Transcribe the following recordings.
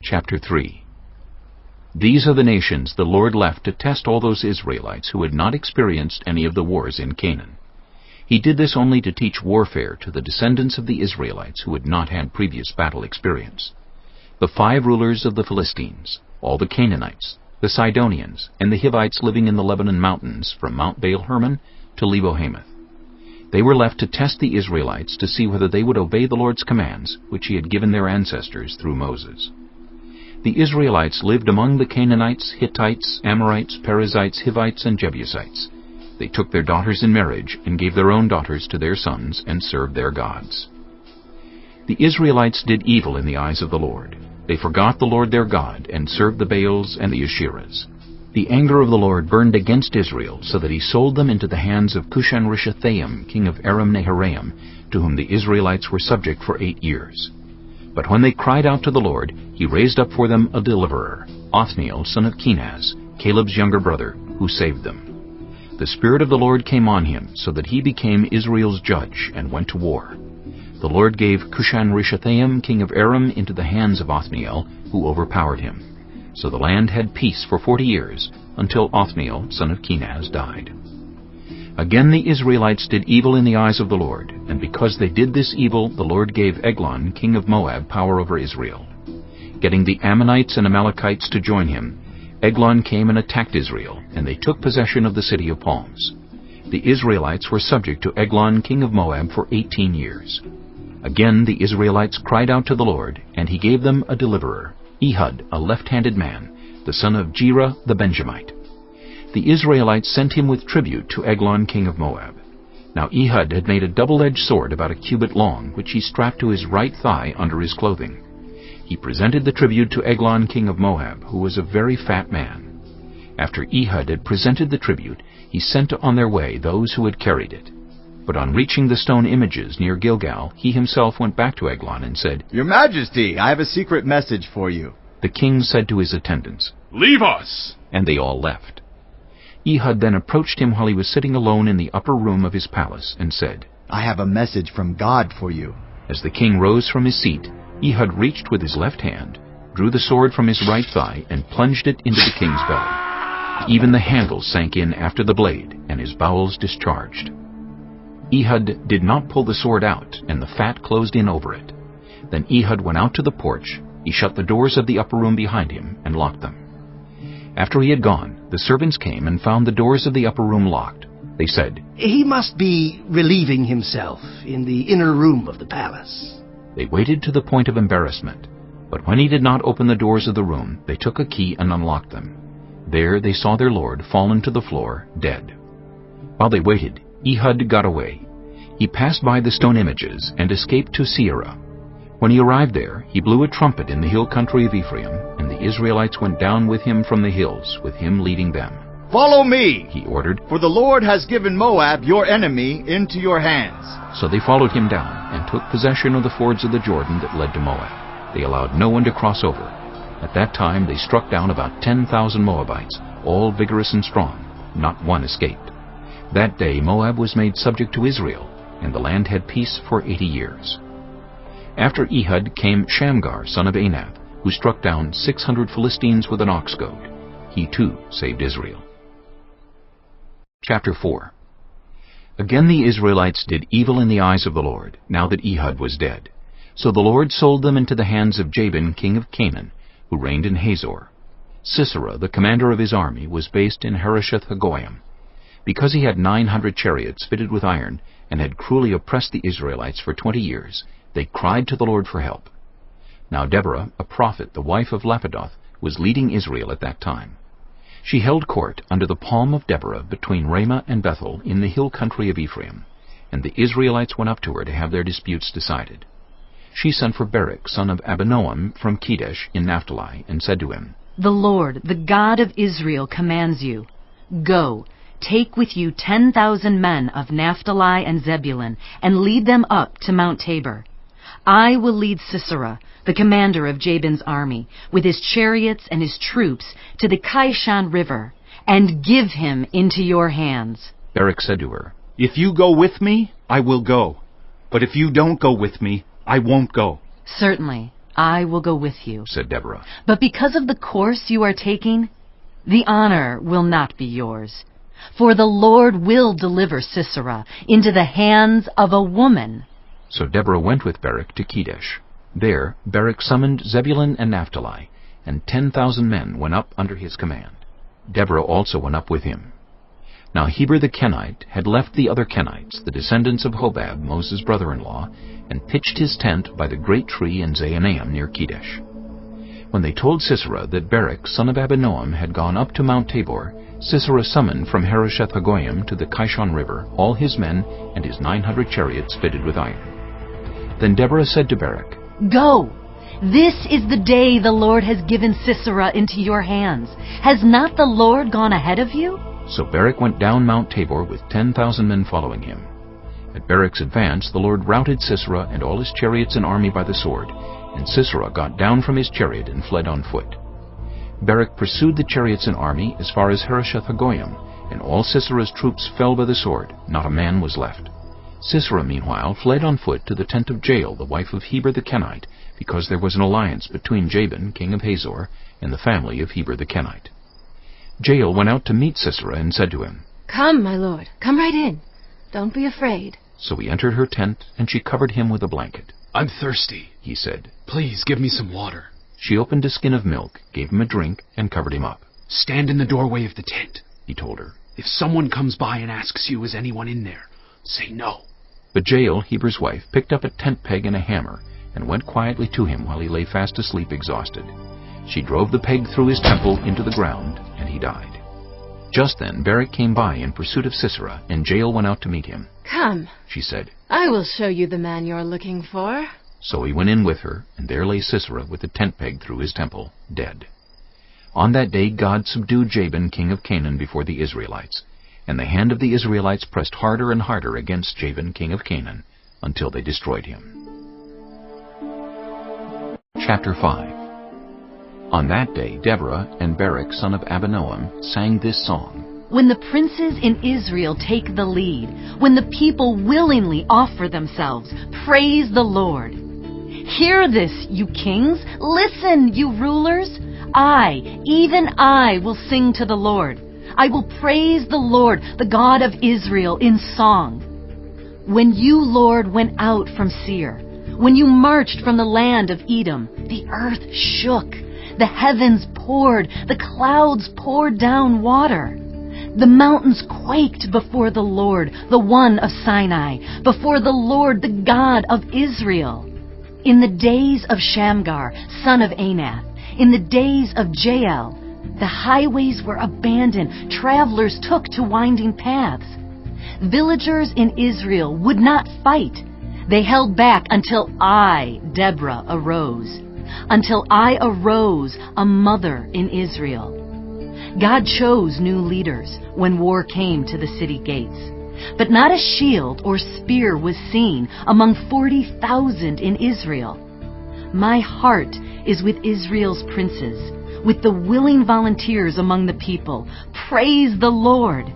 Chapter 3. These are the nations the Lord left to test all those Israelites who had not experienced any of the wars in Canaan. He did this only to teach warfare to the descendants of the Israelites who had not had previous battle experience. The 5 rulers of the Philistines, all the Canaanites, the Sidonians, and the Hivites living in the Lebanon mountains from Mount Baal-Hermon to Lebo-Hamath. They were left to test the Israelites to see whether they would obey the Lord's commands, which He had given their ancestors through Moses. The Israelites lived among the Canaanites, Hittites, Amorites, Perizzites, Hivites, and Jebusites. They took their daughters in marriage and gave their own daughters to their sons and served their gods. The Israelites did evil in the eyes of the Lord. They forgot the Lord their God and served the Baals and the Asherahs. The anger of the Lord burned against Israel, so that He sold them into the hands of Cushan-Rishathaim, king of Aram-Naharaim, to whom the Israelites were subject for 8 years. But when they cried out to the Lord, He raised up for them a deliverer, Othniel, son of Kenaz, Caleb's younger brother, who saved them. The Spirit of the Lord came on him, so that he became Israel's judge and went to war. The Lord gave Cushan-Rishathaim, king of Aram, into the hands of Othniel, who overpowered him. So the land had peace for 40 years, until Othniel, son of Kenaz, died. Again the Israelites did evil in the eyes of the Lord, and because they did this evil, the Lord gave Eglon, king of Moab, power over Israel. Getting the Ammonites and Amalekites to join him, Eglon came and attacked Israel, and they took possession of the city of palms. The Israelites were subject to Eglon, king of Moab, for 18 years. Again the Israelites cried out to the Lord, and He gave them a deliverer, Ehud, a left-handed man, the son of Jerah the Benjamite. The Israelites sent him with tribute to Eglon, king of Moab. Now Ehud had made a double-edged sword about a cubit long, which he strapped to his right thigh under his clothing. He presented the tribute to Eglon, king of Moab, who was a very fat man. After Ehud had presented the tribute, he sent on their way those who had carried it. But on reaching the stone images near Gilgal, he himself went back to Eglon and said, "Your Majesty, I have a secret message for you." The king said to his attendants, "Leave us!" And they all left. Ehud then approached him while he was sitting alone in the upper room of his palace, and said, "I have a message from God for you." As the king rose from his seat, Ehud reached with his left hand, drew the sword from his right thigh, and plunged it into the king's belly. Even the handle sank in after the blade, and his bowels discharged. Ehud did not pull the sword out, and the fat closed in over it. Then Ehud went out to the porch. He shut the doors of the upper room behind him and locked them. After he had gone, the servants came and found the doors of the upper room locked. They said, "He must be relieving himself in the inner room of the palace." They waited to the point of embarrassment, but when he did not open the doors of the room, they took a key and unlocked them. There they saw their lord fallen to the floor, dead. While they waited, Ehud got away. He passed by the stone images and escaped to Seirah. When he arrived there, he blew a trumpet in the hill country of Ephraim, and the Israelites went down with him from the hills, with him leading them. "Follow me," he ordered, "for the Lord has given Moab, your enemy, into your hands." So they followed him down and took possession of the fords of the Jordan that led to Moab. They allowed no one to cross over. At that time they struck down about 10,000 Moabites, all vigorous and strong. Not one escaped. That day Moab was made subject to Israel, and the land had peace for 80 years. After Ehud came Shamgar, son of Anath, who struck down 600 Philistines with an ox goad. He too saved Israel. Chapter 4. Again the Israelites did evil in the eyes of the Lord, now that Ehud was dead. So the Lord sold them into the hands of Jabin, king of Canaan, who reigned in Hazor. Sisera, the commander of his army, was based in Harosheth-Hagoyim. Because he had 900 chariots fitted with iron, and had cruelly oppressed the Israelites for 20 years, they cried to the Lord for help. Now Deborah, a prophet, the wife of Lapidoth, was leading Israel at that time. She held court under the palm of Deborah between Ramah and Bethel in the hill country of Ephraim, and the Israelites went up to her to have their disputes decided. She sent for Barak, son of Abinoam, from Kedesh in Naphtali, and said to him, "The Lord, the God of Israel, commands you, Go, take with you 10,000 men of Naphtali and Zebulun, and lead them up to Mount Tabor. I will lead Sisera, the commander of Jabin's army, with his chariots and his troops, to the Kishon River, and give him into your hands." Barak said to her, "If you go with me, I will go. But if you don't go with me, I won't go." "Certainly, I will go with you. said Deborah. But because of the course you are taking, the honor will not be yours. For the Lord will deliver Sisera into the hands of a woman. So Deborah went with Barak to Kedesh. There Barak summoned Zebulun and Naphtali, and 10,000 men went up under his command. Deborah also went up with him. Now Heber the Kenite had left the other Kenites, the descendants of Hobab, Moses' brother-in-law, and pitched his tent by the great tree in Zaanaim near Kedesh. When they told Sisera that Barak, son of Abinoam, had gone up to Mount Tabor, Sisera summoned from Harosheth Hagoyim to the Kishon River all his men and his 900 chariots fitted with iron. Then Deborah said to Barak, Go! This is the day the Lord has given Sisera into your hands. Has not the Lord gone ahead of you? So Barak went down Mount Tabor with 10,000 men following him. At Barak's advance the Lord routed Sisera and all his chariots and army by the sword, and Sisera got down from his chariot and fled on foot. Barak pursued the chariots and army as far as Harosheth Hagoyim, and all Sisera's troops fell by the sword, not a man was left. Sisera meanwhile fled on foot to the tent of Jael, the wife of Heber the Kenite, because there was an alliance between Jabin, king of Hazor, and the family of Heber the Kenite. Jael went out to meet Sisera and said to him, Come, my lord, come right in. Don't be afraid. So he entered her tent, and she covered him with a blanket. I'm thirsty, He said. Please give me some water. She opened a skin of milk, gave him a drink, and covered him up. Stand in the doorway of the tent, He told her. If someone comes by and asks you, is anyone in there, say no. But Jael, Heber's wife, picked up a tent peg and a hammer, and went quietly to him while he lay fast asleep exhausted. She drove the peg through his temple into the ground, and he died. Just then Barak came by in pursuit of Sisera, and Jael went out to meet him. Come, She said. I will show you the man you're looking for. So he went in with her, and there lay Sisera with the tent peg through his temple, dead. On that day God subdued Jabin, king of Canaan, before the Israelites, and the hand of the Israelites pressed harder and harder against Jabin, king of Canaan, until they destroyed him. Chapter 5. On that day Deborah and Barak, son of Abinoam, sang this song. When the princes in Israel take the lead, when the people willingly offer themselves, praise the Lord. Hear this, you kings. Listen, you rulers. I, even I, will sing to the Lord. I will praise the Lord, the God of Israel, in song. When you, Lord, went out from Seir, when you marched from the land of Edom, the earth shook. The heavens poured, the clouds poured down water. The mountains quaked before the Lord, the one of Sinai, before the Lord, the God of Israel. In the days of Shamgar, son of Anath, in the days of Jael, the highways were abandoned, travelers took to winding paths. Villagers in Israel would not fight. They held back until I, Deborah, arose. Until I arose, a mother in Israel. God chose new leaders when war came to the city gates. But not a shield or spear was seen among 40,000 in Israel. My heart is with Israel's princes, with the willing volunteers among the people. Praise the Lord.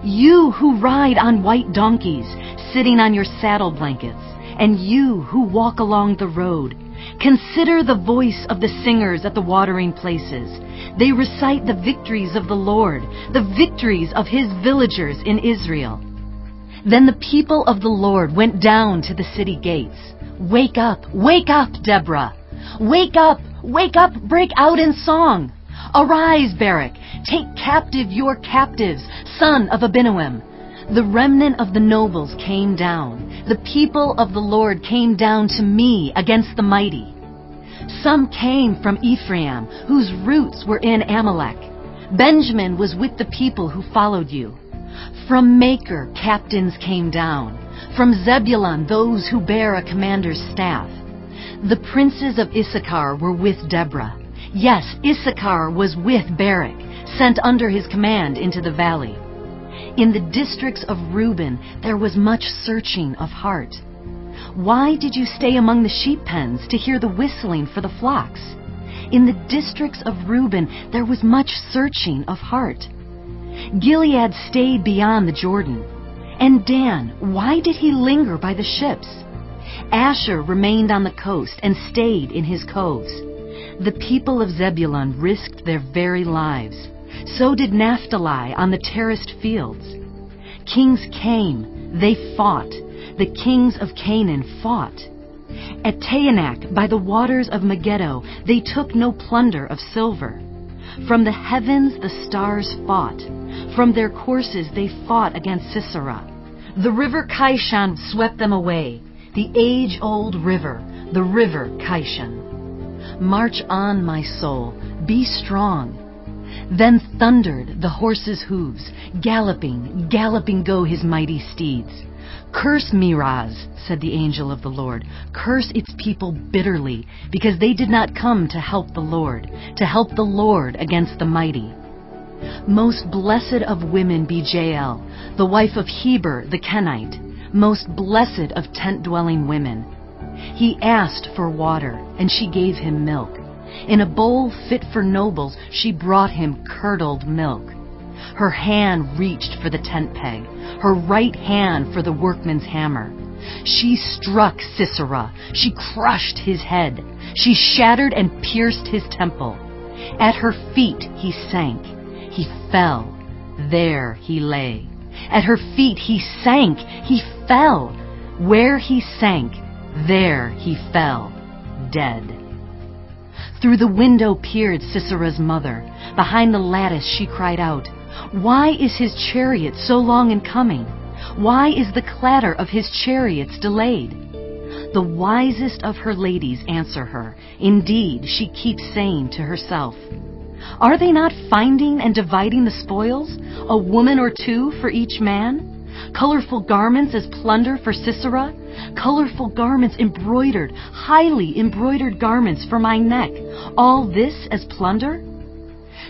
You who ride on white donkeys, sitting on your saddle blankets, and you who walk along the road, consider the voice of the singers at the watering places. They recite the victories of the Lord, the victories of his villagers in Israel. Then the people of the Lord went down to the city gates. Wake up, Deborah. Wake up, break out in song. Arise, Barak, take captive your captives, son of Abinoam. The remnant of the nobles came down. The people of the Lord came down to me against the mighty. Some came from Ephraim, whose roots were in Amalek. Benjamin was with the people who followed you. From Makir, captains came down. From Zebulun, those who bear a commander's staff. The princes of Issachar were with Deborah. Yes, Issachar was with Barak, sent under his command into the valley. In the districts of Reuben, there was much searching of heart. Why did you stay among the sheep pens to hear the whistling for the flocks? In the districts of Reuben, there was much searching of heart. Gilead stayed beyond the Jordan. And Dan, why did he linger by the ships? Asher remained on the coast and stayed in his coves. The people of Zebulun risked their very lives. So did Naphtali on the terraced fields. Kings came, they fought. The kings of Canaan fought. At Taanach, by the waters of Megiddo, they took no plunder of silver. From the heavens the stars fought. From their courses they fought against Sisera. The river Kishon swept them away, the age-old river, the river Kishon. March on, my soul, be strong. Then thundered the horses' hooves, galloping, galloping go his mighty steeds. Curse Miraz, said the angel of the Lord, curse its people bitterly, because they did not come to help the Lord against the mighty. Most blessed of women be Jael, the wife of Heber the Kenite, most blessed of tent-dwelling women. He asked for water, and she gave him milk. In a bowl fit for nobles, she brought him curdled milk. Her hand reached for the tent peg, her right hand for the workman's hammer. She struck Sisera, she crushed his head, she shattered and pierced his temple. At her feet he sank, he fell, there he lay. At her feet he sank, he fell. Where he sank, there he fell, dead. Through the window peered Sisera's mother. Behind the lattice she cried out, "Why is his chariot so long in coming? Why is the clatter of his chariots delayed?" The wisest of her ladies answer her. Indeed, she keeps saying to herself, "Are they not finding and dividing the spoils, a woman or two for each man? Colorful garments as plunder for Sisera, colorful garments embroidered, highly embroidered garments for my neck, all this as plunder?"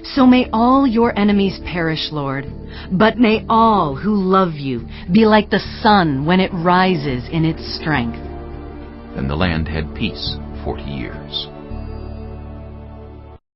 So may all your enemies perish, Lord, but may all who love you be like the sun when it rises in its strength. Then the land had peace 40 years.